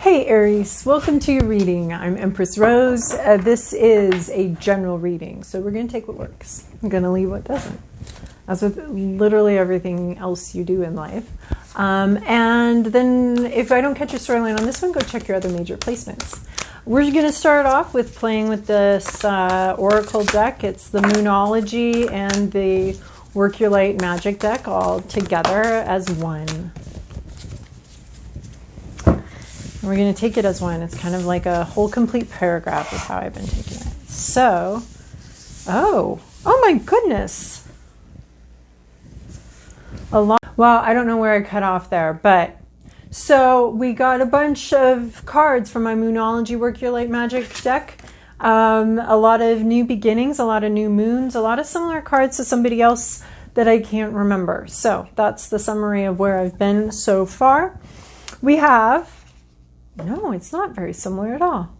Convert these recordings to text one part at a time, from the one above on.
Hey Aries, welcome to your reading. I'm Empress Rose. This is a general reading, so we're going to take what works. I'm going to leave what doesn't, as with literally everything else you do in life. And then if I don't catch your storyline on this one, go check your other major placements. We're going to start off with playing with this Oracle deck. It's the Moonology and the Work Your Light Magic deck all together as one. We're going to take it as one. It's kind of like a whole complete paragraph is how I've been taking it. So, oh my goodness. Well, I don't know where I cut off there, but so we got a bunch of cards from my Moonology Work Your Light Magic deck. A lot of new beginnings, a lot of new moons, a lot of similar cards to somebody else that I can't remember. So that's the summary of where I've been so far. We have... No, it's not very similar at all.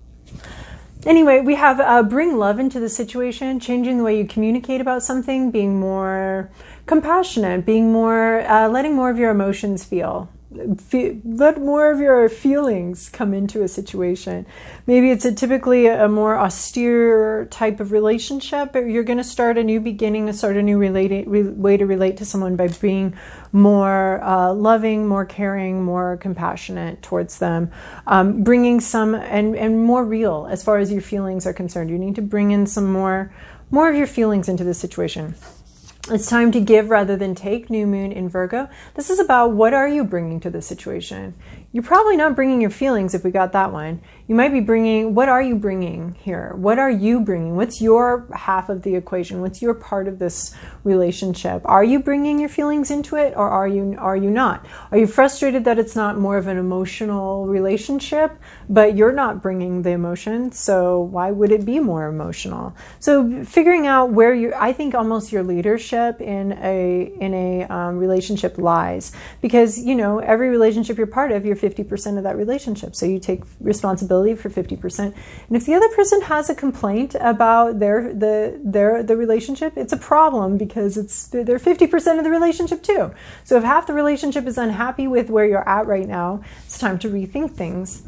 Anyway, we have bring love into the situation, changing the way you communicate about something, being more compassionate, being more, letting more of your emotions let more of your feelings come into a situation. Maybe it's typically a more austere type of relationship, but you're going to start a new beginning, to start a new way to relate to someone by being more loving, more caring, more compassionate towards them, bringing some and more real as far as your feelings are concerned. You need to bring in some more of your feelings into the situation. It's time to give rather than take, new moon in Virgo. This is about what are you bringing to the situation. You're probably not bringing your feelings if we got that one. You might be bringing, what are you bringing here? What are you bringing? What's your half of the equation? What's your part of this relationship? Are you bringing your feelings into it, or are you not? Are you frustrated that it's not more of an emotional relationship, but you're not bringing the emotion, so why would it be more emotional? So figuring out where I think almost your leadership in a relationship lies, because every relationship you're part of, you're 50% of that relationship, so you take responsibility for 50%. And if the other person has a complaint about the relationship, it's a problem because they're 50% of the relationship too. So if half the relationship is unhappy with where you're at right now, it's time to rethink things.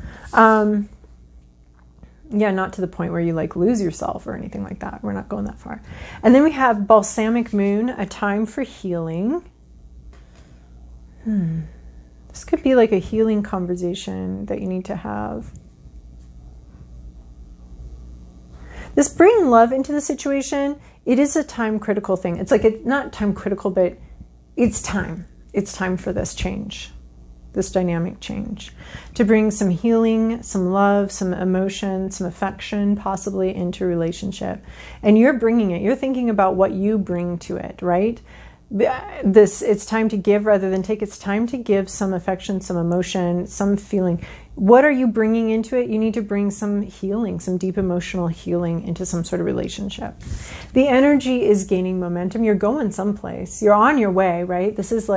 Yeah, not to the point where you lose yourself or anything like that. We're not going that far. And then we have Balsamic Moon, a time for healing. This could be like a healing conversation that you need to have. This bring love into the situation, it is a time critical thing. It's not time critical, but it's time. It's time for this change, this dynamic change, to bring some healing, some love, some emotion, some affection, possibly into a relationship. And you're bringing it. You're thinking about what you bring to it, right? It's time to give rather than take. It's time to give some affection, some emotion, some feeling. What are you bringing into it? You need to bring some healing, some deep emotional healing into some sort of relationship. The energy is gaining momentum. You're going someplace. You're on your way, right? This is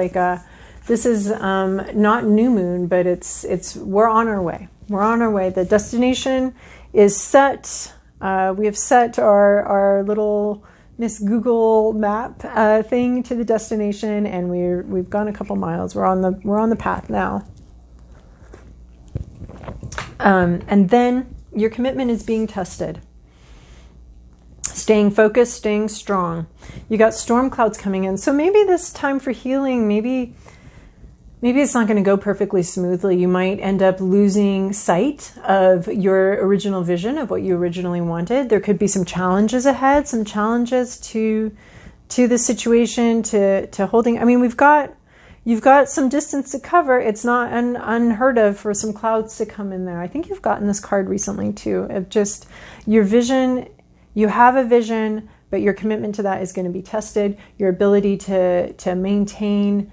not new moon, but we're on our way. We're on our way. The destination is set. We have set our little Miss Google map thing to the destination, and we've gone a couple miles. We're on the path now. And then your commitment is being tested. Staying focused, staying strong. You got storm clouds coming in. So maybe this time for healing, maybe it's not going to go perfectly smoothly. You might end up losing sight of your original vision of what you originally wanted. There could be some challenges ahead, some challenges to the situation, to holding. I mean, you've got some distance to cover. It's not unheard of for some clouds to come in there. I think you've gotten this card recently too, of just your vision. You have a vision, but your commitment to that is going to be tested. Your ability to maintain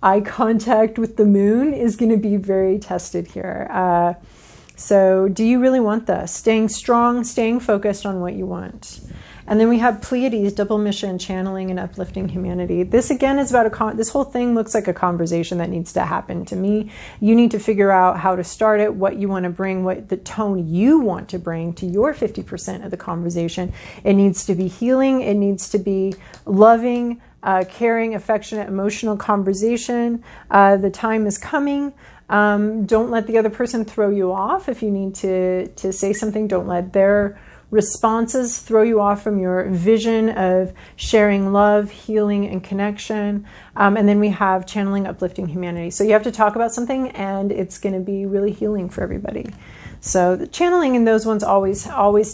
eye contact with the moon is going to be very tested here. So do you really want this? Staying strong, staying focused on what you want. And then we have Pleiades, double mission, channeling and uplifting humanity. This again is about this whole thing looks like a conversation that needs to happen to me. You need to figure out how to start it, what you want to bring, what the tone you want to bring to your 50% of the conversation. It needs to be healing. It needs to be loving, caring, affectionate, emotional conversation. The time is coming. Don't let the other person throw you off. If you need to say something, don't let their responses throw you off from your vision of sharing love, healing, and connection. And then we have channeling, uplifting humanity. So you have to talk about something, and it's going to be really healing for everybody. So the channeling in those ones always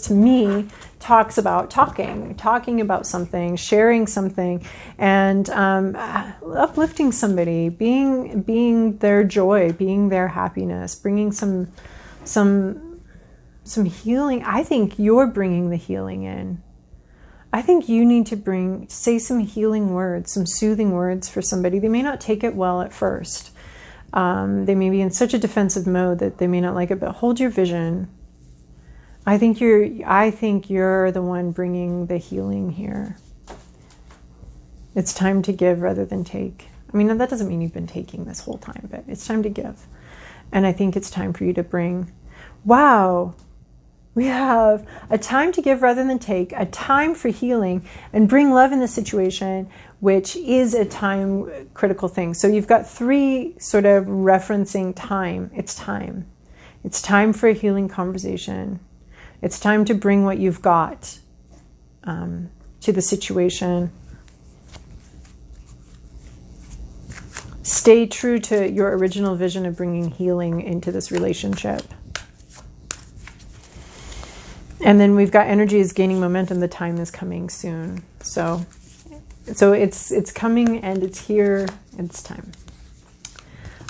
to me talks about talking about something, sharing something, and uplifting somebody, being their joy, being their happiness, bringing some healing. I think you're bringing the healing in. I think you need to say some healing words, some soothing words for somebody. They may not take it well at first. They may be in such a defensive mode that they may not like it, but hold your vision. I think you're the one bringing the healing here. It's time to give rather than take. I mean, that doesn't mean you've been taking this whole time, but it's time to give. And I think it's time for you to bring, wow, we have a time to give rather than take, a time for healing, and bring love in the situation, which is a time critical thing. So you've got three sort of referencing time. It's time. It's time for a healing conversation. It's time to bring what you've got to the situation. Stay true to your original vision of bringing healing into this relationship. And then we've got energy is gaining momentum. The time is coming soon. So it's coming and it's here and it's time.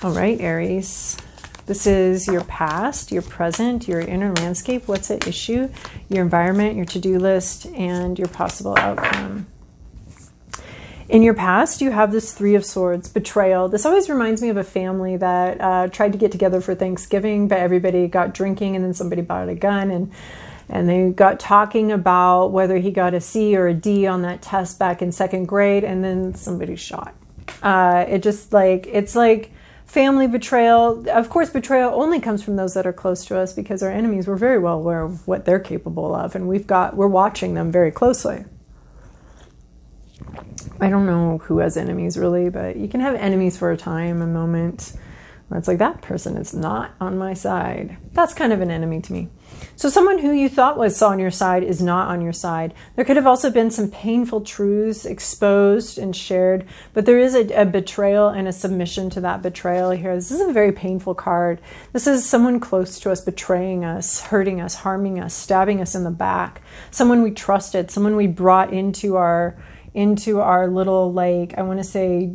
All right, Aries. This is your past, your present, your inner landscape. What's at issue? Your environment, your to-do list, and your possible outcome. In your past, you have this Three of Swords, betrayal. This always reminds me of a family that tried to get together for Thanksgiving, but everybody got drinking and then somebody bought a gun and they got talking about whether he got a C or a D on that test back in second grade, and then somebody shot. It's like family betrayal. Of course, betrayal only comes from those that are close to us, because our enemies, we're very well aware of what they're capable of, and we're watching them very closely. I don't know who has enemies really, but you can have enemies for a time, a moment, where it's like, that person is not on my side. That's kind of an enemy to me. So someone who you thought was on your side is not on your side. There could have also been some painful truths exposed and shared, but there is a betrayal and a submission to that betrayal here. This is a very painful card. This is someone close to us betraying us, hurting us, harming us, stabbing us in the back. Someone we trusted, someone we brought into our little, like, I want to say,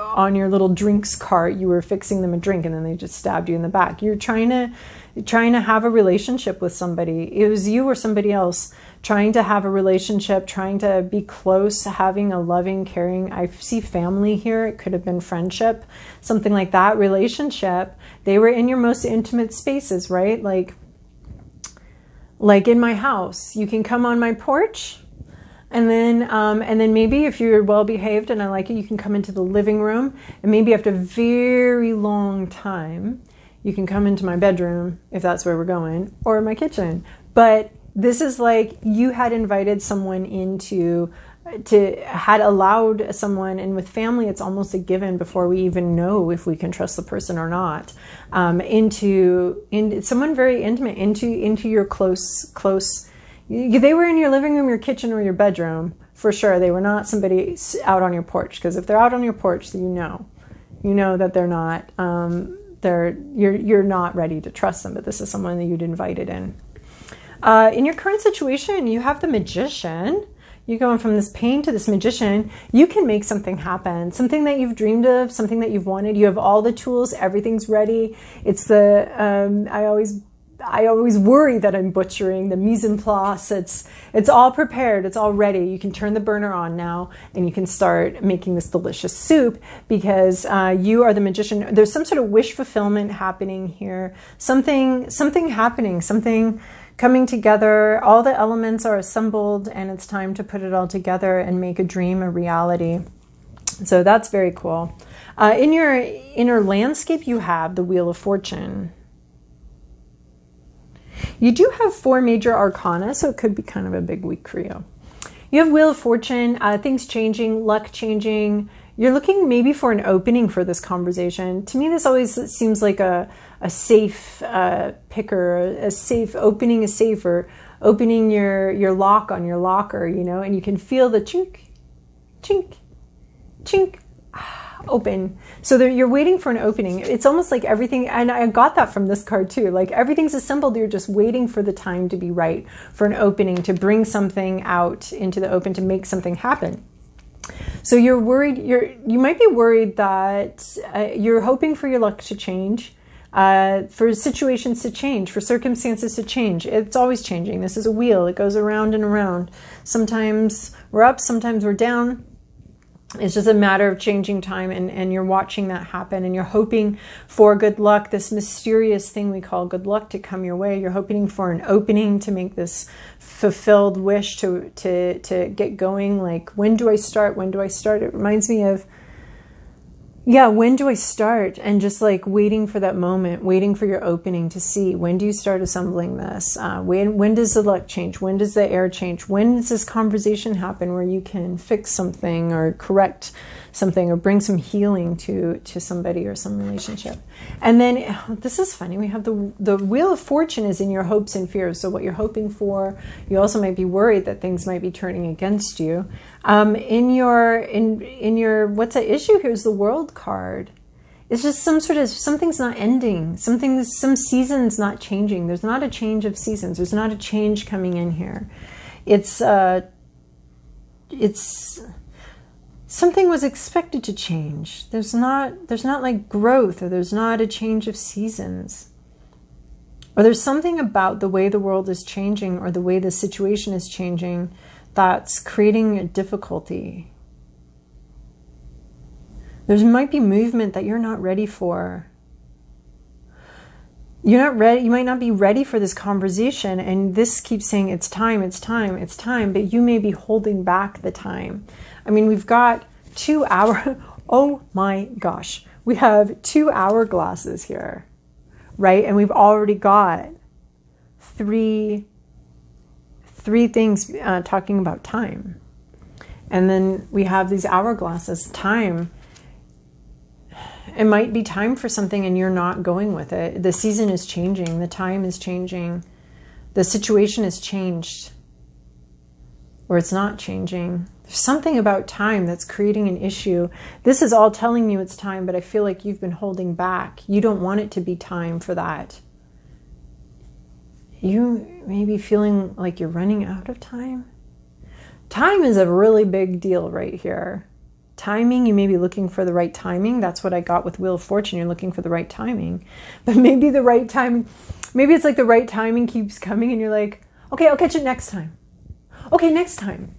on your little drinks cart, you were fixing them a drink and then they just stabbed you in the back. You're trying to have a relationship with somebody. It was you or somebody else trying to have a relationship, trying to be close, having a loving, caring, I see family here. It could have been friendship, something like that, relationship. They were in your most intimate spaces, right? Like in my house, you can come on my porch. And then maybe if you're well behaved and I like it, you can come into the living room, and maybe after a very long time, you can come into my bedroom if that's where we're going, or my kitchen. But this is like you had invited someone had allowed someone, and with family, it's almost a given before we even know if we can trust the person or not, into someone very intimate, into your close. They were in your living room, your kitchen, or your bedroom for sure. They were not somebody out on your porch, because if they're out on your porch, you know that they're not. You're not ready to trust them. But this is someone that you'd invited in. In your current situation, you have the Magician. You're going from this pain to this Magician. You can make something happen, something that you've dreamed of, something that you've wanted. You have all the tools. Everything's ready. It's the I always worry that I'm butchering the mise en place. It's all prepared. It's all ready. You can turn the burner on now and you can start making this delicious soup, because you are the Magician. There's some sort of wish fulfillment happening here. Something happening, something coming together. All the elements are assembled and it's time to put it all together and make a dream a reality. So that's very cool. In your inner landscape, you have the Wheel of Fortune. You do have 4 major arcana, so it could be kind of a big week for you. You have Wheel of Fortune, things changing, luck changing, You're looking maybe for an opening for this conversation. To me, this always seems like a safe picker, a safe opening, a safe, or opening your lock on your locker, you know, and you can feel the chink, chink, chink, open. So you're waiting for an opening. It's almost like everything, and I got that from this card too, like everything's assembled, you're just waiting for the time to be right, for an opening, to bring something out into the open, to make something happen. So you're worried, you might be worried that you're hoping for your luck to change, for situations to change, for circumstances to change. It's always changing. This is a wheel. It goes around and around. Sometimes we're up, sometimes we're down. It's just a matter of changing time, and you're watching that happen, and you're hoping for good luck, this mysterious thing we call good luck, to come your way. You're hoping for an opening to make this fulfilled wish to get going. Like, when do I start? When do I start? It reminds me of, yeah, when do I start? And just like waiting for that moment, waiting for your opening to see, when do you start assembling this? When does the luck change? When does the air change? When does this conversation happen where you can fix something or correct something or bring some healing to somebody or some relationship? And then this is funny. We have the Wheel of Fortune is in your hopes and fears. So what you're hoping for, you also might be worried that things might be turning against you. In your what's at issue here is the World card. It's just something's not ending. Some season's not changing. There's not a change of seasons. There's not a change coming in here. It's something was expected to change. There's not like growth, or there's not a change of seasons. Or there's something about the way the world is changing, or the way the situation is changing, that's creating a difficulty. There might be movement that you're not ready for. You're not ready. You might not be ready for this conversation, and this keeps saying it's time, it's time, it's time, but you may be holding back the time. I mean, we've got 2 hour. Oh my gosh, we have 2 hourglasses here, right? And we've already got three things talking about time. And then we have these hourglasses. Time. It might be time for something and you're not going with it. The season is changing. The time is changing. The situation has changed. Or it's not changing. There's something about time that's creating an issue. This is all telling you it's time, but I feel like you've been holding back. You don't want it to be time for that. You may be feeling like you're running out of time. Time is a really big deal right here. Timing, you may be looking for the right timing. That's what I got with Wheel of Fortune. You're looking for the right timing. But maybe the right timing, maybe it's like the right timing keeps coming and you're like, okay, I'll catch it next time. Okay, next time.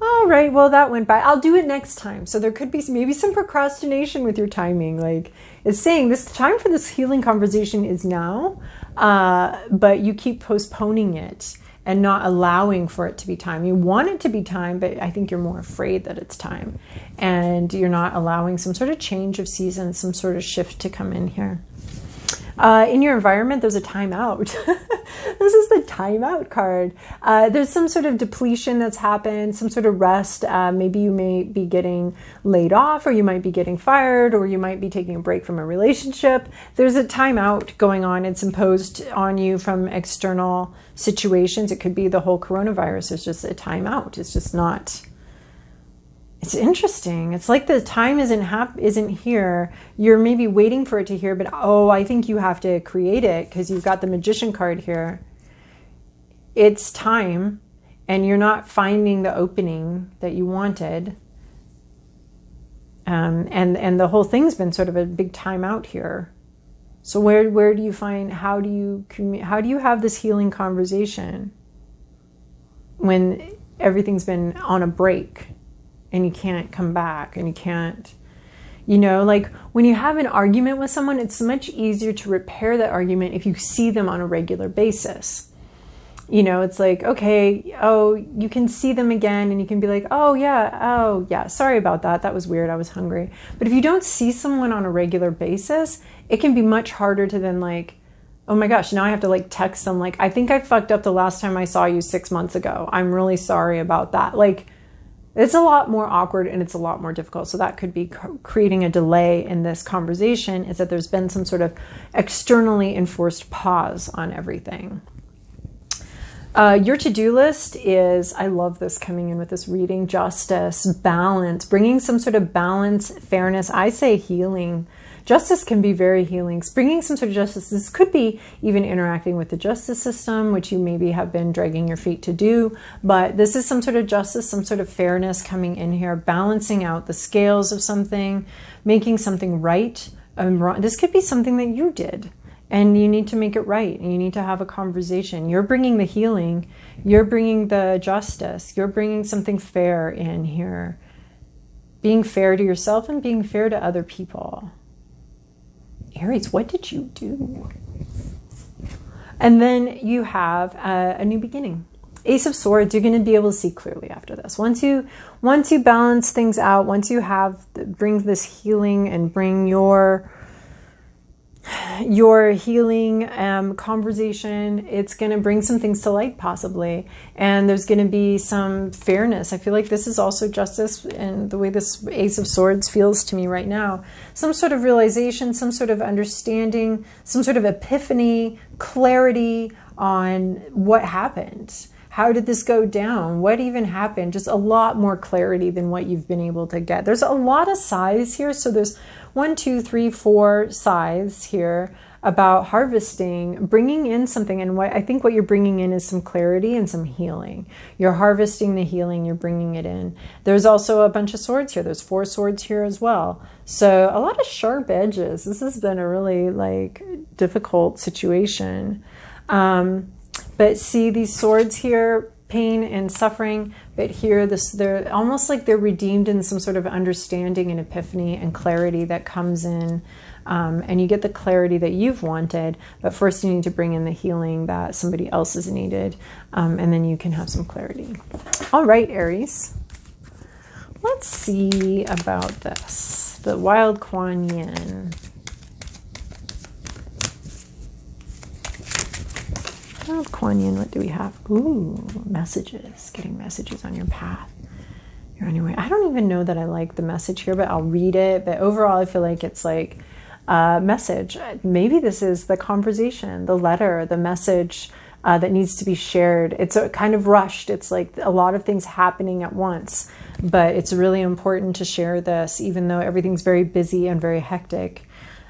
All right, well, that went by. I'll do it next time. So there could be maybe some procrastination with your timing. Like, it's saying this time for this healing conversation is now, but you keep postponing it and not allowing for it to be time. You want it to be time, but I think you're more afraid that it's time. And you're not allowing some sort of change of season, some sort of shift to come in here. In your environment, there's a timeout. This is the timeout card. There's some sort of depletion that's happened, some sort of rest. Maybe you may be getting laid off, or you might be getting fired, or you might be taking a break from a relationship. There's a timeout going on. It's imposed on you from external situations. It could be the whole coronavirus. It's just a timeout. It's just not... It's interesting. It's like the time isn't here. You're maybe waiting for it to here, but I think you have to create it because you've got the Magician card here. It's time, and you're not finding the opening that you wanted. And the whole thing's been sort of a big timeout here. So where do you find, how do you have this healing conversation when everything's been on a break? And you can't come back, and you can't, like when you have an argument with someone, it's much easier to repair that argument if you see them on a regular basis. It's like, okay, you can see them again and you can be like, oh yeah, sorry about that. That was weird. I was hungry. But if you don't see someone on a regular basis, it can be much harder to then like, oh my gosh, now I have to like text them like, I think I fucked up the last time I saw you 6 months ago. I'm really sorry about that. Like, It's a lot more awkward and it's a lot more difficult. So that could be creating a delay in this conversation, is that there's been some sort of externally enforced pause on everything. Your to-do list is, I love this coming in with this reading, justice, balance, bringing some sort of balance, fairness. I say healing. Justice can be very healing. Bringing some sort of justice. This could be even interacting with the justice system, which you maybe have been dragging your feet to do. But this is some sort of justice, some sort of fairness coming in here, balancing out the scales of something, making something right and wrong. This could be something that you did, and you need to make it right, and you need to have a conversation. You're bringing the healing. You're bringing the justice. You're bringing something fair in here. Being fair to yourself and being fair to other people. Aries, what did you do? And then you have a new beginning. Ace of Swords, you're going to be able to see clearly after this. Once you balance things out, once you bring this healing and bring your healing conversation, it's going to bring some things to light possibly, and there's going to be some fairness. I feel like this is also justice, and the way this Ace of Swords feels to me right now, some sort of realization, some sort of understanding, some sort of epiphany, clarity on what happened. How did this go down? What even happened? Just a lot more clarity than what you've been able to get. There's a lot of sides here. So there's 1, 2, 3, 4 sides here about harvesting, bringing in something. And what I think what you're bringing in is some clarity and some healing. You're harvesting the healing, you're bringing it in. There's also a bunch of swords here. There's 4 swords here as well. So a lot of sharp edges. This has been a really difficult situation. But see these swords here, pain and suffering, but here they're almost like they're redeemed in some sort of understanding and epiphany and clarity that comes in, and you get the clarity that you've wanted, but first you need to bring in the healing that somebody else has needed, and then you can have some clarity. All right, Aries, let's see about this, the wild Kuan Yin. Oh, Kuan Yin, what do we have? Ooh, messages. Getting messages on your path. You're on your way. I don't even know that I like the message here, but I'll read it. But overall, I feel like it's like a message. Maybe this is the conversation, the letter, the message that needs to be shared. It's kind of rushed. It's like a lot of things happening at once. But it's really important to share this, even though everything's very busy and very hectic.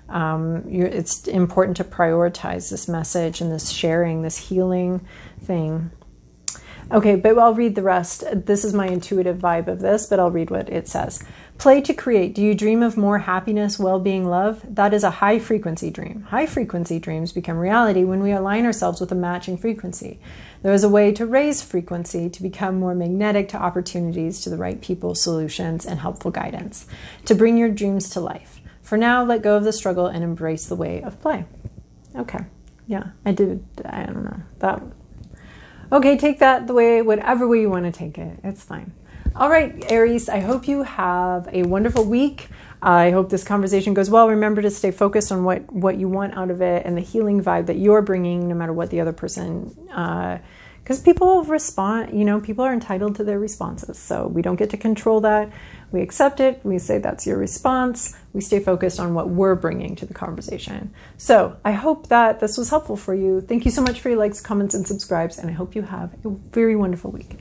It's important to prioritize this message and this sharing, this healing thing. Okay, but I'll read the rest. This is my intuitive vibe of this, but I'll read what it says. Play to create. Do you dream of more happiness, well-being, love? That is a high-frequency dream. High-frequency dreams become reality when we align ourselves with a matching frequency. There is a way to raise frequency to become more magnetic to opportunities, to the right people, solutions, and helpful guidance, to bring your dreams to life. For now, let go of the struggle and embrace the way of play. Okay. Yeah, I don't know. That. Okay, take that the way, whatever way you want to take it. It's fine. All right, Aries, I hope you have a wonderful week. I hope this conversation goes well. Remember to stay focused on what you want out of it and the healing vibe that you're bringing, no matter what the other person, because people respond, people are entitled to their responses. So we don't get to control that. We accept it. We say that's your response. We stay focused on what we're bringing to the conversation. So I hope that this was helpful for you. Thank you so much for your likes, comments, and subscribes. And I hope you have a very wonderful week.